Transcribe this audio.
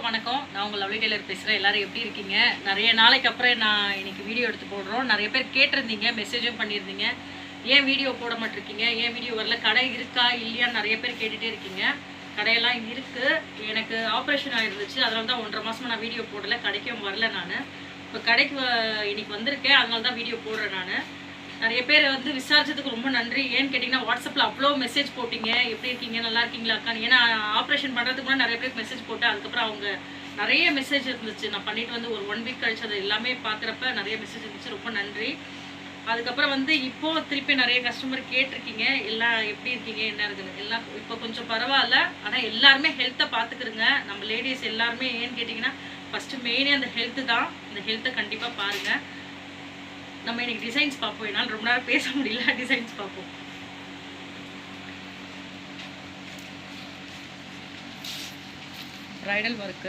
வணக்கம். நான் உங்கள் லவ்லி டெய்லர் பேசுகிறேன். எல்லோரும் எப்படி இருக்கீங்க? நிறைய நாளைக்கு அப்புறம் நான் இன்னைக்கு வீடியோ எடுத்து போடுறோம். நிறைய பேர் கேட்டிருந்தீங்க, மெசேஜும் பண்ணியிருந்தீங்க. ஏன் வீடியோ போட மாட்டிருக்கீங்க, ஏன் வீடியோ வரல, கடை இருக்கா இல்லையான்னு நிறைய பேர் கேட்டுகிட்டே இருக்கீங்க. கடையெல்லாம் இருக்குது. எனக்கு ஆப்ரேஷன் ஆகிருந்துச்சு, அதனால தான் 1.5 மாதமாக நான் வீடியோ போடலை. கடைக்கும் வரல. நான் இப்போ கடைக்கு இன்னைக்கு வந்திருக்கேன், அதனால தான் வீடியோ போடுறேன். நான் நிறைய பேர் வந்து விசாரிச்சதுக்கு ரொம்ப நன்றி. ஏன்னு கேட்டிங்கன்னா, வாட்ஸ்அப்பில் அவ்வளோ மெசேஜ் போட்டிங்க, எப்படி இருக்கீங்க, நல்லா இருக்கீங்களா அக்கான்னு. ஏன்னா ஆப்ரேஷன் பண்ணுறதுக்கு முன்னாடி நிறைய பேருக்கு மெசேஜ் போட்டேன். அதுக்கப்புறம் அவங்க நிறைய மெசேஜ் இருந்துச்சு. நான் பண்ணிட்டு வந்து ஒரு 1 வீக் கழிச்சு அது எல்லாமே பார்க்குறப்ப நிறைய மெசேஜ் இருந்துச்சு. ரொம்ப நன்றி. அதுக்கப்புறம் வந்து இப்போது திருப்பி நிறைய கஸ்டமர் கேட்டிருக்கீங்க, எல்லாம் எப்படி இருக்கீங்க, என்ன இருக்குன்னு. எல்லாம் இப்போ கொஞ்சம் பரவாயில்ல. ஆனால் எல்லாருமே ஹெல்த்தை பார்த்துக்குறங்க. நம்ம லேடிஸ் எல்லாருமே ஏன்னு கேட்டிங்கன்னா, ஃபஸ்ட்டு மெயினே அந்த ஹெல்த்து தான். இந்த ஹெல்த்தை கண்டிப்பாக பாருங்கள். நம்ம இன்னைக்கு டிசைன்ஸ் பார்ப்போம். என்னால் ரொம்ப நேரம் பேச முடியல. டிசைன்ஸ் பார்ப்போம். Bridal work